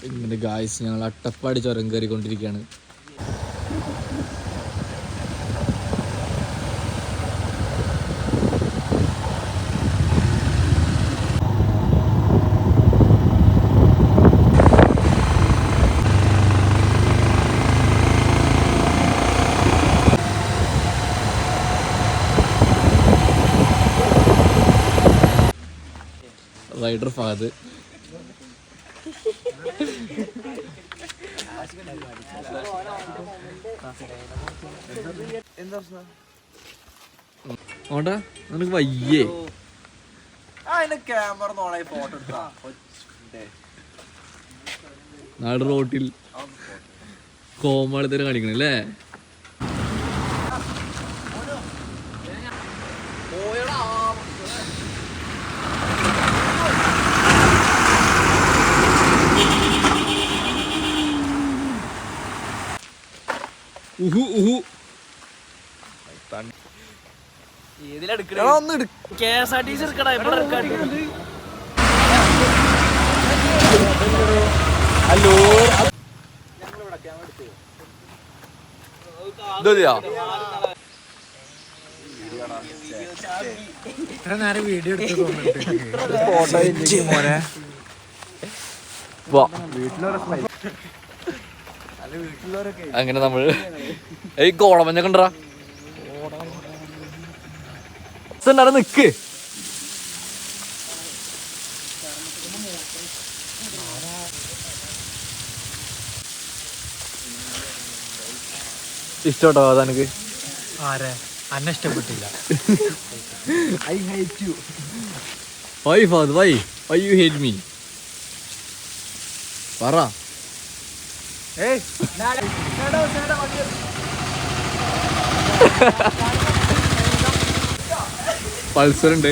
ഇങ്ങനെ ഗായ്സ് ഞങ്ങൾ അട്ടപ്പാടി ചുരം കയറിക്കൊണ്ടിരിക്കുകയാണ്. റൈഡർ ഫഹദ്. ഓണ്ടാ നിനക്ക് വയ്യേ നാട് റോട്ടിൽ കോമാളിത്തരം കാണിക്കണല്ലേ. ഹലോ ഇത്ര നേരം വീഡിയോ എടുത്തു മോനെ അങ്ങനെ നമ്മള് ഈ കോടമഞ്ഞൊക്കെ ഉണ്ടറാ നിക്ക്. ഇഷ്ടോട്ടോ അതെനിക്ക്. ആരെ അന്നെ ഇഷ്ടപ്പെട്ടില്ല. I hate you. Why father? Why you hate me? പറ. പൾസർ ഉണ്ട്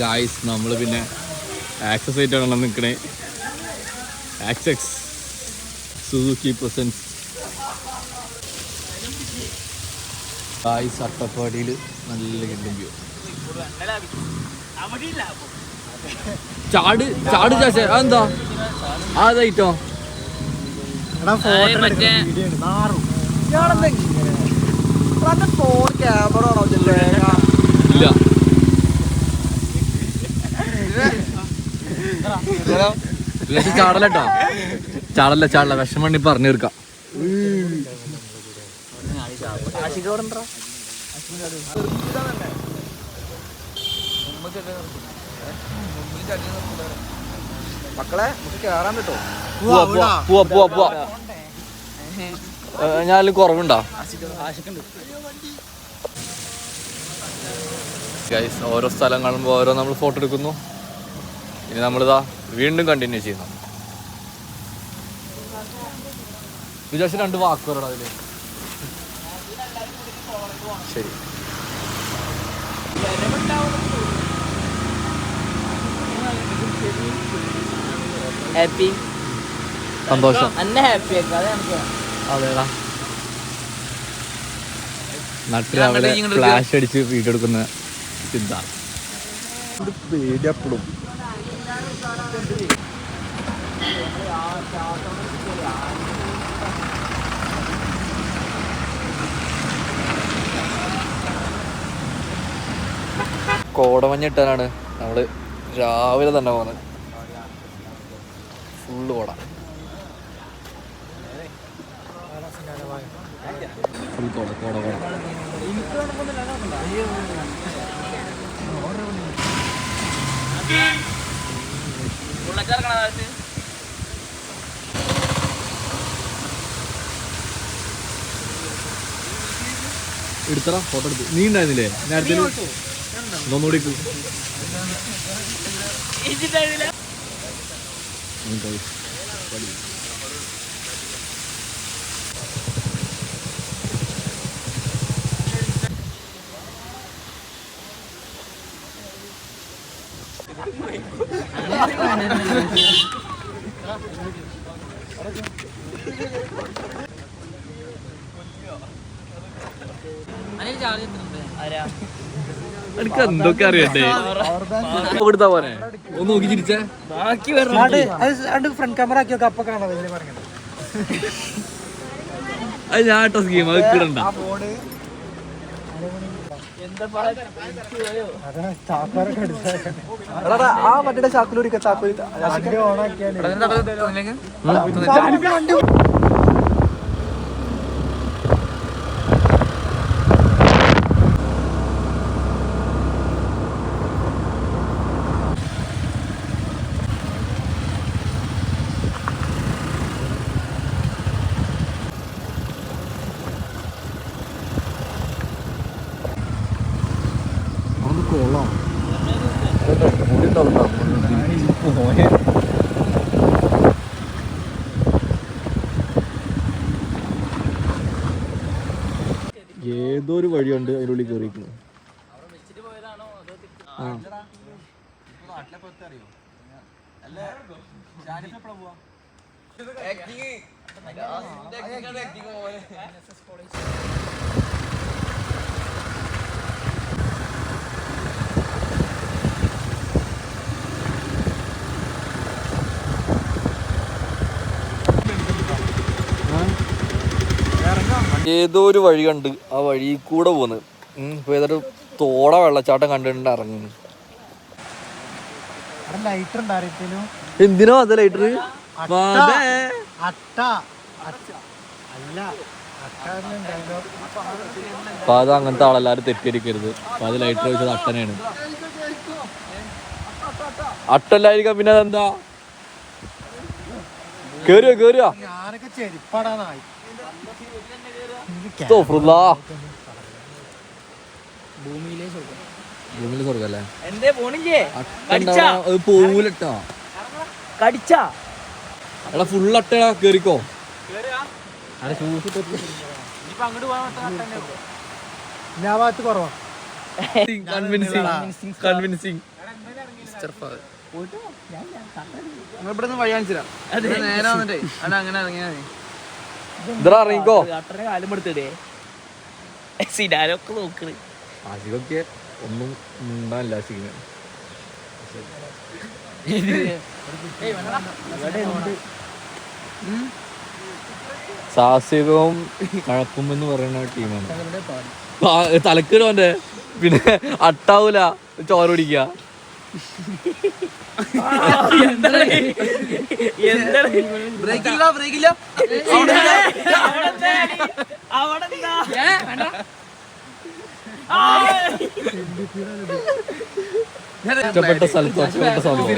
ഗായ്സ്. നമ്മൾ പിന്നെ ആക്സസ് ആയിട്ടാണല്ലോ നിൽക്കണേ. Access Suzuki presence guys. അട്ടപ്പാടിയിൽ നല്ല കിട്ടും വ്യൂ. ചാട് ചാട് ചാച്ച അതെന്താ അതായിട്ടോ ഇല്ല ചാടലട്ടോ. ചാടല്ല വിഷമണ്ണി പറഞ്ഞു തീർക്കാം. മക്കളെ കേറാൻ കിട്ടോ? പോവാ ഞാൻ കുറവുണ്ടോ ഗൈസ്? ഓരോ സ്ഥലം കാണുമ്പോൾ ഓരോ നമ്മൾ ഫോട്ടോ എടുക്കുന്നു. ഇനി നമ്മളിതാ വീണ്ടും കണ്ടിന്യൂ ചെയ്യുന്നു. വിചാരിച്ച 2 വാക്ക് പറയണം അതില്. ശരി. ഹാപ്പി സന്തോഷം. അതേടാ നട്ട് രാവിലെ ഫ്ലാഷ് അടിച്ച് വീഡിയോ എടുക്കുന്ന സിദ്ധാർത്ഥ. പേടിയപ്പോഴും കോടമഞ്ഞിട്ടാണ് നമ്മള് രാവിലെ തന്നെ പോകുന്നത്. ഫുള്ള് കോട, ഫുൾ കോട കോട കോട. എടുത്തറ ഫോട്ടോ എടുത്തു. നീ ഉണ്ടായിരുന്നില്ലേ നേരത്തെ? ഒന്നുകൂടി എനിക്ക് എന്തൊക്കെ അറിയണ്ടേ കൊടുത്താ പോനെ ഒന്ന് നോക്കി ചിരിച്ചേ ബാക്കി ഫ്രണ്ട് ക്യാമറ ആക്കി നോക്കാം അപ്പൊ കാണാം വലിയ പറഞ്ഞത് അത് ഞാൻ ഇട്ട സ്കീം അത് കിടണ്ട ആ മറ്റേ ചാക്കുലൂരി ചാക്കുലി ഏതോ ഒരു വഴിയുണ്ട് അതിൻ്റെ ഉള്ളിൽ കയറിയിരിക്കുന്നു. ഏതോ ഒരു വഴി കണ്ട് ആ വഴി കൂടെ പോന്ന് ഇപ്പൊ ഏതൊരു തോട വെള്ളച്ചാട്ടം കണ്ടിട്ടുണ്ട് ഇറങ്ങുന്നു. എന്തിനോ അത് ലൈറ്റർ അപ്പൊ അത് അങ്ങനത്തെ ആളെല്ലാരും തെറ്റിദ്ധരിക്കരുത്. അപ്പൊ അത് ലൈറ്റർ വെച്ചത് അട്ടനാണ്. അട്ടല്ലായിരിക്കാം പിന്നെ അതെന്താ കേറിയോ കേറിയോ ഭൂമിയിലെ സ്വർഗല്ലേ പോവൂലട്ടാ കടിച്ചാ എടാ ഫുൾ അട്ടടാ കേറിക്കോ. ഇവിടുന്ന് വഴി കാണിച്ചിരാ നേരെ വന്നിട്ടേ അല്ല അങ്ങനെ ഇറങ്ങിയാ മതി. ഇതാ ഇറങ്ങിക്കോ. അട്ടനെ കാലം എടുത്തിടേ സിനാരൊക്കെ നോക്കണ്. അധികമൊക്കെ ഒന്നും ഉണ്ടാവില്ല സീന. സാഹസികവും കഴക്കുമെന്ന് പറയുന്ന ടീമാണ്. തലക്കിടും അവന്റെ പിന്നെ അട്ടാവൂല ചോര പിടിക്കുക. ഇഷ്ടപ്പെട്ട സ്ഥലത്ത് ഇഷ്ടപ്പെട്ട സംഭവം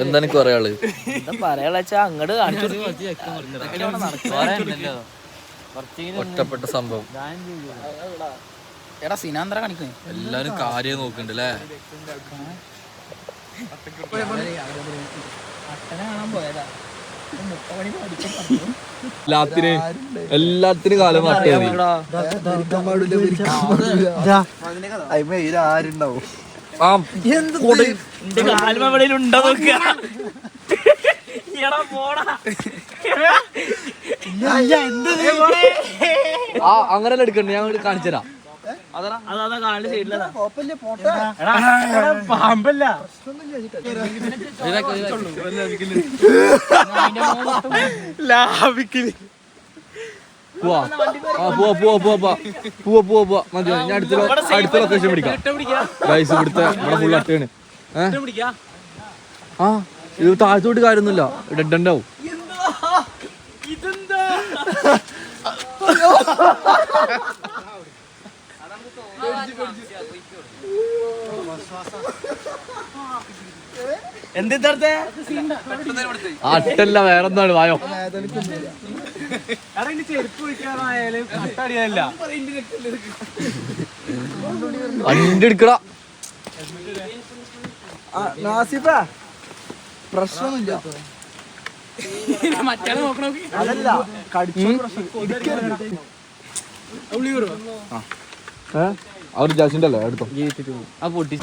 എന്താ എനിക്ക് പറയാള് പറയാച്ചാ അങ്ങട് ഒറ്റപ്പെട്ട സംഭവം. എടാ സിനാന്തര കാണിക്കുന്നു. എല്ലാരും കാര്യം നോക്കണ്ട് അല്ലേ. അട്ടനെ കാണാൻ പോയതാ എല്ലാത്തിനും കാലം മാറ്റി ആരുണ്ടാവും ഉണ്ടോ നോക്കുക. അങ്ങനെ എടുക്കണ്ട ഞാൻ കാണിച്ചു തരാം. പാമ്പല്ല പോവാ മതി. ഞാൻ അടുത്ത ലൊക്കേഷൻ പിടിക്കാം. ഗൈസ് ഇവിടുത്തെ ഇവിടെ ഫുൾ അട്ടയാണ്. ആ ഇത് താഴത്തോട്ട് കാര്യമൊന്നുമില്ല, ഡെഡ് എൻഡ് ആവും. അട്ടല്ല വേറെന്താണ്. വായോ വണ്ടി എടുക്കടാ. പ്രശ്നമൊന്നുമില്ല. അതല്ല അവർ ജാസിന്റെ അല്ലേ എടുത്തോ. ആ പൊട്ടി